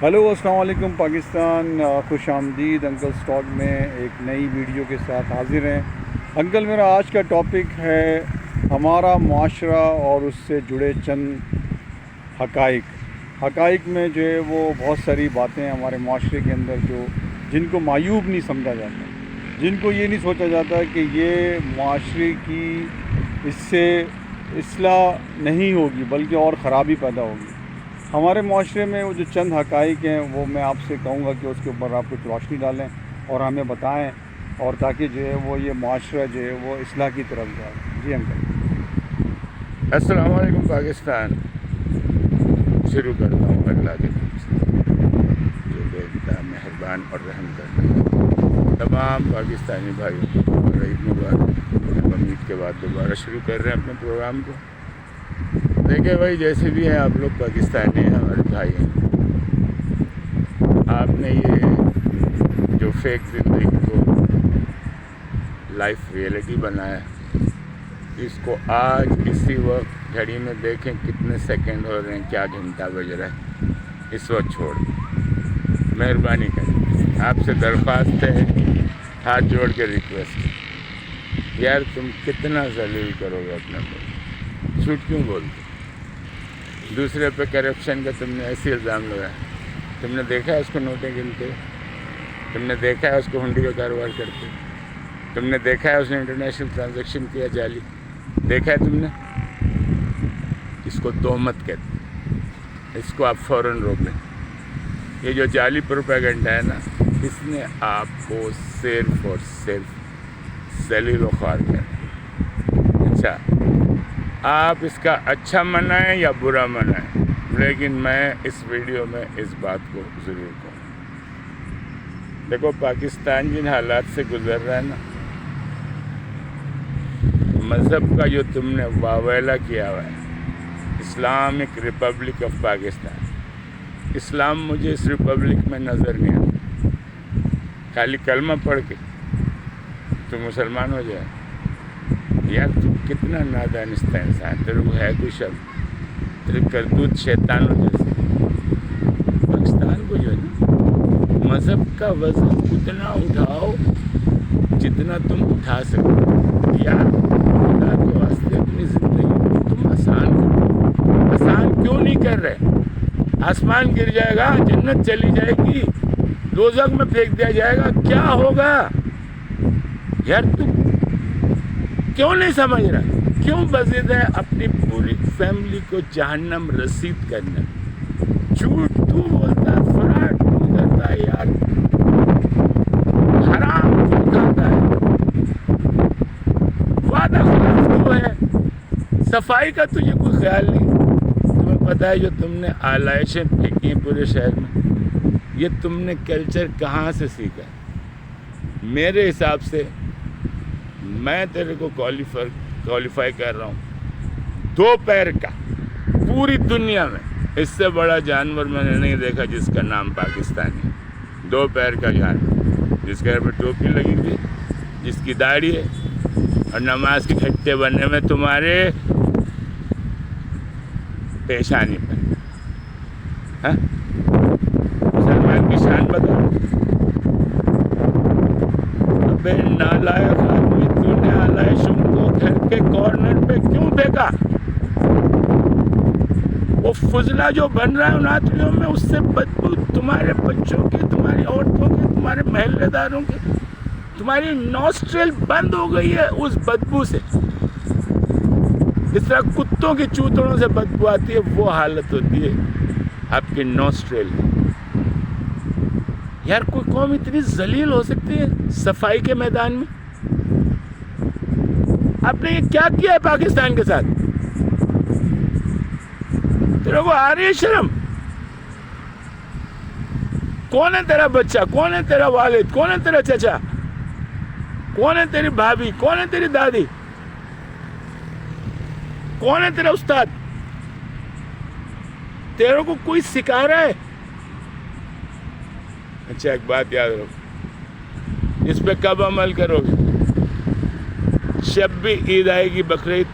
Hello السلام علیکم پاکستان، خوش آمدید انکل اسٹاک میں ایک نئی ویڈیو کے ساتھ حاضر ہیں۔ انکل میرا آج کا ٹاپک ہے ہمارا معاشرہ اور اس سے جڑے چند حقائق میں جو ہے وہ بہت ساری باتیں ہمارے معاشرے کے اندر جن کو معیوب نہیں سمجھا جاتا، جن کو یہ نہیں سوچا جاتا کہ یہ معاشرے کی اس سے اصلاح نہیں ہوگی بلکہ اور خرابی پیدا ہوگی۔ ہمارے معاشرے میں وہ جو چند حقائق ہیں وہ میں آپ سے کہوں گا کہ اس کے اوپر آپ کچھ روشنی ڈالیں اور ہمیں بتائیں، اور تاکہ جو ہے وہ یہ معاشرہ جو ہے وہ اصلاح کی طرف جائے۔ جی انکل۔ السلام علیکم پاکستان۔ شروع کرتا ہوں اللہ کے نام سے جو بے انتہا مہربان اور رحم کرتا ہے۔ تمام پاکستانی بھائیوں کو عید مبارک۔ امید کے بعد دوبارہ شروع کر رہے ہیں اپنے پروگرام کو۔ دیکھیں بھائی، جیسے بھی ہیں آپ لوگ پاکستانی ہیں، ہمارے بھائی ہیں۔ آپ نے یہ جو فیک زندگی کو لائف ریئلٹی بنایا، اس کو آج اسی وقت گھڑی میں دیکھیں کتنے سیکنڈ ہو رہے ہیں، کیا گھنٹہ بج رہا ہے، اس وقت چھوڑ دیں۔ مہربانی کریں، آپ سے درخواست ہے، ہاتھ جوڑ کے ریکویسٹ، یار تم کتنا ذلیل کرو گے اپنے کو، جھوٹ کیوں بولتے؟ دوسرے پہ کرپشن کا تم نے ایسی الزام لگایا۔ تم نے دیکھا ہے اس کو نوٹیں گنتے، تم نے دیکھا ہے اس کو ہنڈی کا کاروبار کرتے، تم نے دیکھا ہے اس نے انٹرنیشنل ٹرانزیکشن کیا جعلی، دیکھا ہے تم نے؟ اس کو تہمت کہتے ہیں، اس کو آپ فوراً روک لیں۔ یہ جو جعلی پروپیگنڈا ہے نا، اس نے آپ کو صرف اور صرف ذلیل و خوار کر۔ اچھا، آپ اس کا اچھا منائیں یا برا منائیں، لیکن میں اس ویڈیو میں اس بات کو ضرور کہوں۔ دیکھو، پاکستان جن حالات سے گزر رہا ہے نا، مذہب کا جو تم نے واویلا کیا ہوا ہے، اسلامک ریپبلک آف پاکستان، اسلام مجھے اس ریپبلک میں نظر نہیں آتا۔ خالی کلمہ پڑھ کے تو مسلمان ہو جائے، یار تو کتنا نادانستہ انسان، تیرے کو ہے کوئی شرم؟ تیرے کرتوت شیطانوں جیسے۔ پاکستان کو جو ہے نا، مذہب کا وزن اتنا اٹھاؤ جتنا تم اٹھا سکو، یار خدا کے واسطے اپنی زندگی کو تم آسان کرو۔ آسان کیوں نہیں کر رہے؟ آسمان گر جائے گا، جنت چلی جائے گی، دوزخ میں پھینک دیا جائے گا، کیا ہوگا؟ یار تم کیوں نہیں سمجھ رہا؟ کیوں بضد ہے اپنی پوری فیملی کو جہنم رسید کرنا؟ جھوٹ تو بولتا ہے، فراڈ تو کرتا ہے، یار حرام تو کھاتا ہے، وعدہ خلاف تو ہے، صفائی کا تجھے کوئی خیال نہیں۔ تمہیں پتہ ہے جو تم نے آلائشیں پھینکی ہیں پورے شہر میں، یہ تم نے کلچر کہاں سے سیکھا؟ میرے حساب سے میں تیرے کو کوالیفائی کر رہا ہوں، 2 پیر کا پوری دنیا میں اس سے بڑا جانور میں نے نہیں دیکھا جس کا نام پاکستانی ہے۔ 2 پیر کا جانور، جس کے پہ ٹوپی لگی ہوئی، جس کی داڑھی ہے، اور نماز کے گھٹے بننے میں تمہارے پیشانی پر۔ ہاں، مسلمان کی شان بتاؤ۔ ابے نالائق آدمی، تو نے آلائشوں کو گھر کے کارنر پہ کیوں پھینکا؟ وہ فضلہ جو بن رہا ہے ان آدمیوں میں، اس سے بدبو تمہارے بچوں کے، تمہاری عورتوں کے، تمہارے محلے داروں کے، تمہاری نوسٹریل بند ہو گئی ہے اس بدبو سے۔ اس طرح کتوں کے چوتڑوں سے بدبو آتی ہے، وہ حالت ہوتی ہے آپ کی نوسٹریل۔ یار کوئی قوم اتنی ذلیل ہو سکتی ہے صفائی کے میدان میں؟ آپ نے یہ کیا کیا ہے پاکستان کے ساتھ؟ تیرے کو آ رہی ہے شرم؟ کون ہے تیرا بچہ؟ کون ہے تیرا والد؟ کون ہے تیرا چچا؟ کون ہے تیری بھابھی؟ کون ہے تیری دادی؟ کون ہے تیرا استاد؟ تیرے کو کوئی سکھا رہا ہے؟ اچھا ایک بات یاد رکھو، اس پہ کب عمل کرو گے؟ جب بھی عید آئے گی، بقرعید،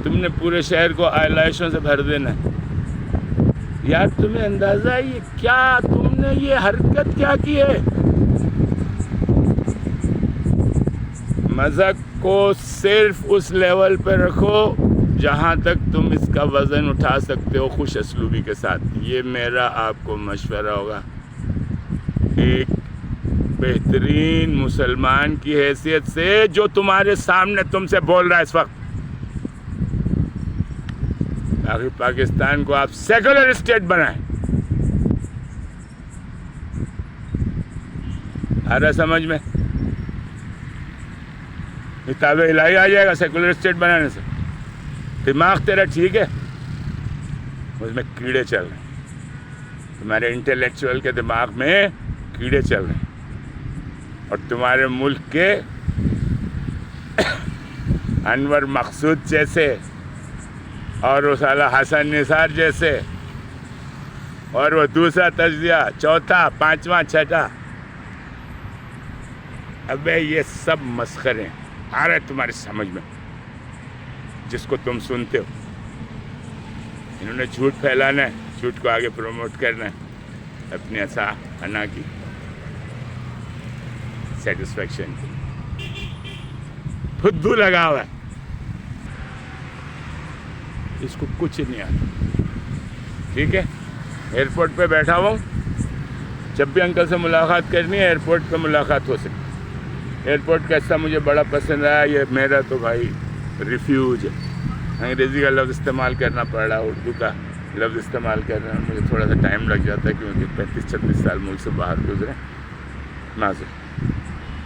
تم نے پورے شہر کو آلائشوں سے بھر دینا ہے۔ یار تمہیں اندازہ ہے یہ کیا تم نے یہ حرکت کیا کی ہے؟ مذہب کو صرف اس لیول پہ رکھو جہاں تک تم اس کا وزن اٹھا سکتے ہو خوش اسلوبی کے ساتھ. یہ میرا آپ کو مشورہ ہوگا ایک بہترین مسلمان کی حیثیت سے جو تمہارے سامنے تم سے بول رہا ہے اس وقت. پاکستان کو آپ سیکولر اسٹیٹ بنائیں. آ رہا سمجھ میں؟ کتاب الہی آ جائے گا سیکولر اسٹیٹ بنانے سے. دماغ تیرا ٹھیک ہے؟ اس میں کیڑے چل رہے ہیں. تمہارے انٹلیکچوئل کے دماغ میں کیڑے چل رہے ہیں. اور تمہارے ملک کے انور مقصود جیسے اور وہ سالہ حسن نثار جیسے اور وہ دوسرا تجزیہ چوتھا پانچواں چھٹا. ابے یہ سب مسخرے آ رہے تمہاری سمجھ میں جس کو تم سنتے ہو. انہوں نے جھوٹ پھیلانا ہے, جھوٹ کو آگے پروموٹ کرنا ہے اپنی انا کی سیٹسفیکشن کی. فدو لگا ہوا ہے, اس کو کچھ نہیں آتا. ٹھیک ہے, ایئرپورٹ پہ بیٹھا ہوا ہوں. جب بھی انکل سے ملاقات کرنی ہے ایئرپورٹ پہ ملاقات ہو سکتی. ایئرپورٹ کا حصہ مجھے بڑا پسند آیا. یہ میرا تو بھائی ریفیوج ہے. انگریزی کا لفظ استعمال کرنا پڑ رہا, اردو کا لفظ استعمال کرنا مجھے تھوڑا سا ٹائم لگ جاتا ہے کیونکہ 35-36 سال ملک سے باہر گزرے. معذرت.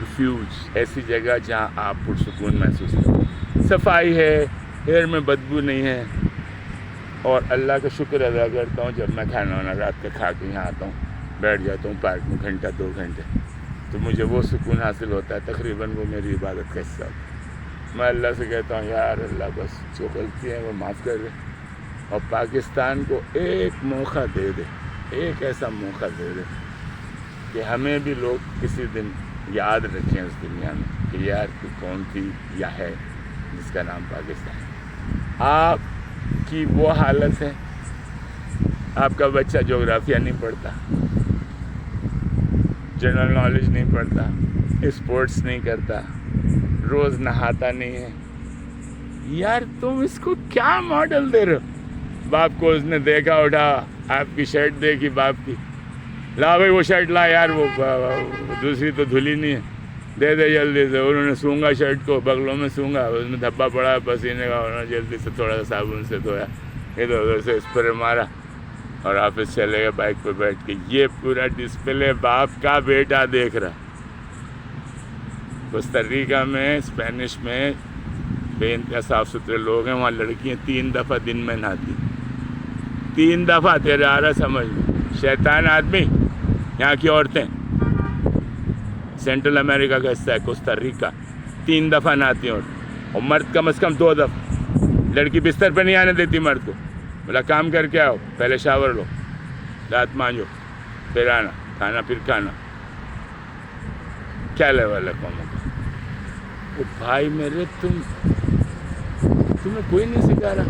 ریفیوج ایسی جگہ جہاں آپ پرسکون محسوس کریں, صفائی ہے, ایئر میں بدبو نہیں ہے. اور اللہ کا شکر ادا کرتا ہوں جب میں کھانا وانا رات کا کھا کے یہاں آتا ہوں, بیٹھ جاتا ہوں پارک میں گھنٹہ 2 گھنٹے, تو مجھے وہ سکون حاصل ہوتا ہے. تقریباً وہ میری عبادت کا حصہ ہوتا ہے. میں اللہ سے کہتا ہوں یار اللہ بس جو غلطی ہے وہ معاف کر دے, اور پاکستان کو ایک موقع دے دے, ایک ایسا موقع دے دے کہ ہمیں بھی لوگ کسی دن یاد رکھیں اس دنیا میں کہ یار تو کون تھی یا ہے جس کا نام پاکستان. آپ کی وہ حالت ہے, آپ کا بچہ جغرافیہ نہیں پڑھتا, جنرل نالج نہیں پڑھتا, اسپورٹس نہیں کرتا, روز نہاتا نہیں ہے. یار تم اس کو کیا ماڈل دے رہے ہو؟ باپ کو اس نے دیکھا, اٹھا آپ کی شرٹ دیکھی باپ کی, لا بھائی وہ شرٹ لا یار, وہ دوسری تو دھلی نہیں ہے, دے دے جلدی سے. انہوں نے سونگا شرٹ کو, بغلوں میں سونگا, اس میں دھبا پڑا پسینے کا, انہوں نے جلدی سے تھوڑا سا صابن سے دھویا, ادھر ادھر سے اسپرے مارا اور آفس چلے گئے بائک پہ بیٹھ کے. یہ پورا ڈسپلے باپ کا بیٹا دیکھ رہا. کوسٹاریکا میں اسپینش میں بے انتہا صاف ستھرے لوگ ہیں. وہاں لڑکیاں 3 دفعہ دن میں نہاتی, 3 دفعہ. تیرے آ رہا سمجھ میں؟ شیطان آدمی. یہاں کی عورتیں سینٹرل امریکہ کا حصہ ہے کوسٹاریکا, 3 دفعہ نہاتی ہیں اور مرد کم از کم 2 دفعہ. لڑکی بستر پہ نہیں آنے دیتی مرد کو. بولا کام کر کے آؤ, پہلے شاور لو, دانت مانجو, پھر آنا, کھانا پھر کھانا. کیا لیول ہے قوموں کا؟ وہ بھائی میرے تمہیں کوئی نہیں سکھا رہا.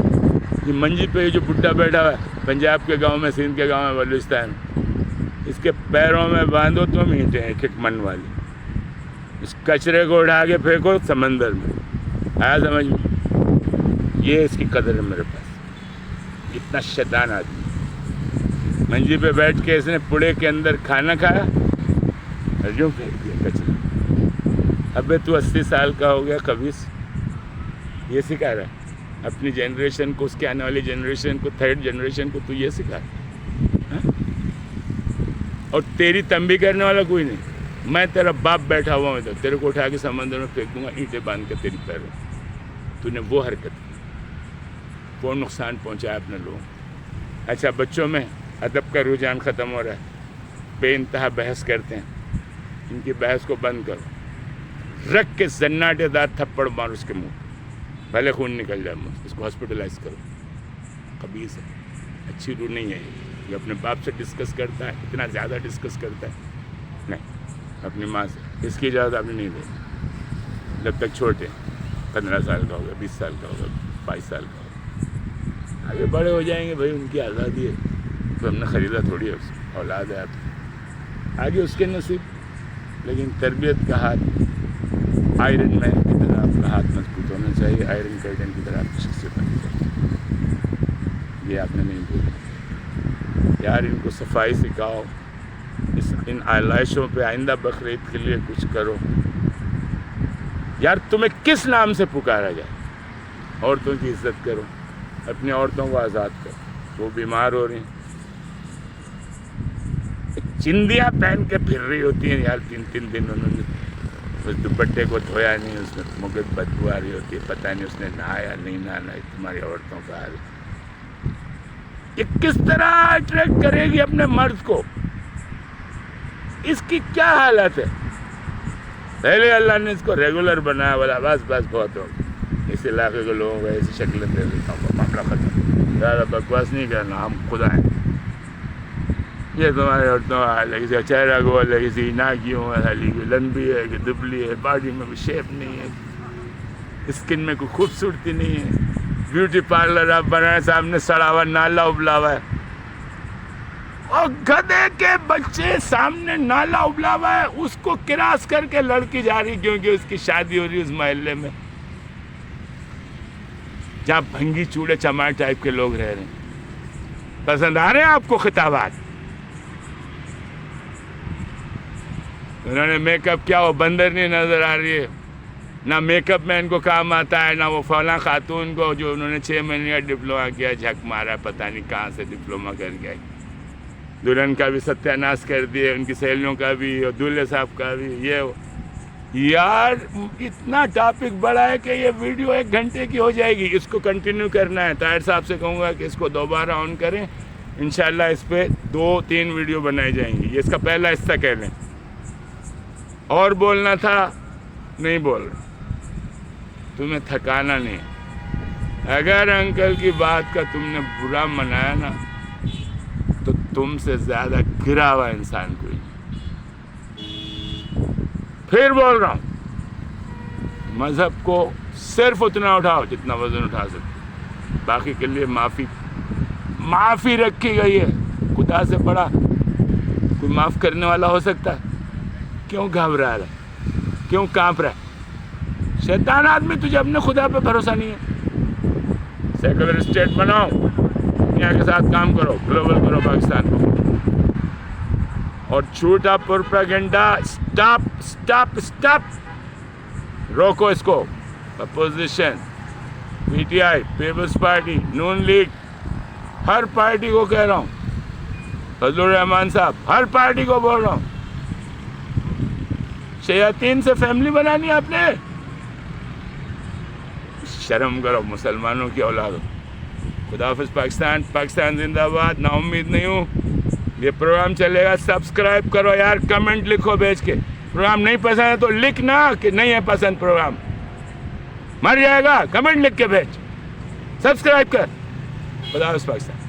یہ منجی پہ جو بڈھا بیٹھا ہوا ہے پنجاب کے گاؤں میں, سندھ کے گاؤں میں, بلوچستان, اس کے پیروں میں باندھو تم اینٹیں ایک ایک من والی, اس کچرے کو اٹھا کے پھینکو سمندر میں. آیا سمجھ میں؟ یہ اس کی قدر ہے میرے پاس. اتنا شیطان آدمی. منجی پہ بیٹھ کے اس نے پوڑے کے اندر کھانا کھایا اور جو پھینک دیا کچرا. ابے تو 80 سال کا ہو گیا خبیث. یہ سکھا رہا ہے اپنی جنریشن کو, اس کے آنے والی جنریشن کو, 3rd جنریشن کو, تو یہ سکھا رہا ہے. اور تیری تنبیہ کرنے والا کوئی نہیں. میں تیرا باپ بیٹھا ہوا ہوں ادھر, تیرے کو اٹھا کے سمندر میں پھینک دوں گا اینٹیں باندھ کے تیری پیروں. تو نے وہ حرکت کی, وہ نقصان پہنچایا اپنے لوگوں. اچھا بچوں میں ادب کا رجحان ختم ہو رہا ہے, بے انتہا بحث کرتے ہیں. ان کی بحث کو بند کرو, رکھ کے زناٹے دار تھپڑ مار اس کے منہ, بھلے خون نکل جائے منہ, اس کو ہاسپٹلائز کرو. خبیث ہے, اچھی روح نہیں ہے. یہ اپنے باپ سے ڈسکس کرتا ہے, اتنا زیادہ ڈسکس کرتا ہے. نہیں, اپنی ماں سے. اس کی اجازت آپ نے نہیں دی جب تک چھوٹے, 15 سال کا ہوگا, 20 سال کا ہوگا, 22 سال کا ہوگا. آگے بڑے ہو جائیں گے بھائی, ان کی آزادی ہے. تو ہم نے خریدا تھوڑی ہے، اولاد ہے آپ آگے اس کے نصیب. لیکن تربیت کا ہاتھ آئرن مین کی طرح آپ کا ہاتھ مضبوط ہونا چاہیے، آئرن کرٹن کی طرح آپ کی شخصیت ہونی چاہیے. یہ آپ نے نہیں بولا یار. ان کو صفائی سکھاؤ، ان آلائشوں پہ آئندہ بقرعید کے لیے کچھ کرو. یار تمہیں کس نام سے پکارا جائے؟ عورتوں کی عزت کرو، اپنی عورتوں کو آزاد کرو. وہ بیمار ہو رہی ہیں، چندیاں پہن کے پھر رہی ہوتی ہیں یار. 3 دن انہوں نے اس دوپٹے کو دھویا نہیں، اس میں مگد بدبو آ رہی ہوتی ہے، پتہ نہیں اس نے نہایا نہیں نہانا. تمہاری عورتوں کا حال یہ کس طرح اٹریکٹ کرے گی اپنے مرد کو؟ اس کی کیا حالت ہے؟ پہلے اللہ نے اس کو ریگولر بنایا، بولا بس بہت ہو، اس علاقے کے لوگوں کو ایسی شکلیں دے دیتا ہوں، معاملہ ختم. زیادہ بکواس نہیں کرنا، ہم خدا ہیں. یہ تمہارے عورتوں کا حال ہے، کسی کا چہرہ گول ہے، کسی کی ناکیوں ہے، حالی کی لمبی ہے کہ دبلی ہے، باڈی میں کوئی شیپ نہیں ہے، اسکن میں کوئی خوبصورتی نہیں ہے. بیوٹی پارلر آپ بنائے، سامنے سڑا ہوا نالا ابلا ہوا ہے. اور گدھے کے بچے سامنے نالا ابلا ہوا ہے، اس کو کراس کر کے لڑکی جا رہی کیونکہ اس کی شادی ہو رہی اس محلے میں جہاں بھنگی چوڑے چماٹ ٹائپ کے لوگ رہ رہے ہیں. پسند آ رہے ہیں آپ کو خطابات؟ انہوں نے میک اپ کیا، وہ بندر نہیں نظر آ رہی ہے. نہ میک اپ مین کو کام آتا ہے، نہ وہ فلاں خاتون کو جو انہوں نے 6 مہینے کا ڈپلوما کیا جھک مارا، پتہ نہیں کہاں سے ڈپلوما کر گیا. دلہن کا بھی ستیہ ناش کر دیے، ان کی سہیلیوں کا بھی اور دولہے صاحب کا بھی. یہ یار اتنا ٹاپک بڑا ہے کہ یہ ویڈیو 1 گھنٹے کی ہو جائے گی. اس کو کنٹینیو کرنا ہے. طاہر صاحب سے کہوں گا کہ اس کو دوبارہ آن کریں، انشاءاللہ اس پہ 2-3 ویڈیو بنائی جائیں گی. یہ اس کا پہلا حصہ کہہ لیں. اور بولنا تھا نہیں بول رہے، تمہیں تھکانا نہیں. اگر انکل کی بات کا تم نے برا منایا نا تو تم سے زیادہ گرا ہوا انسان کوئی نہیں. پھر بول رہا ہوں، مذہب کو صرف اتنا اٹھاؤ جتنا وزن اٹھا سکتے، باقی کے لیے معافی رکھی گئی ہے. خدا سے بڑا کوئی معاف کرنے والا ہو سکتا ہے؟ کیوں گھبرا رہا ہے؟ کیوں کانپ رہا ہے؟ شیطان آدمی، تجھے اپنے خدا پہ بھروسہ نہیں ہے. سیکولر اسٹیٹ بناؤ، دنیا کے ساتھ کام کرو، گلوبل کرو پاکستان کو. اور جھوٹا پروپیگنڈا اسٹاپ. روکو اس کو. Opposition, P T I, Peoples Party, Noon League, ہر پارٹی کو کہہ رہا ہوں، فضل الرحمان صاحب، ہر پارٹی کو بول رہا ہوں، شیاطین سے فیملی بنانی ہے آپ نے. شرم کرو، مسلمانوں کی اولاد ہو. خدا حافظ پاکستان زندہ باد. نا امید نہیں ہوں. یہ پروگرام چلے گا، سبسکرائب کرو یار، کمنٹ لکھو بھیج کے. پروگرام نہیں پسند ہے تو لکھنا کہ نہیں ہے پسند پروگرام، مر جائے گا. کمنٹ لکھ کے بھیج، سبسکرائب کر. خدا حافظ پاکستان.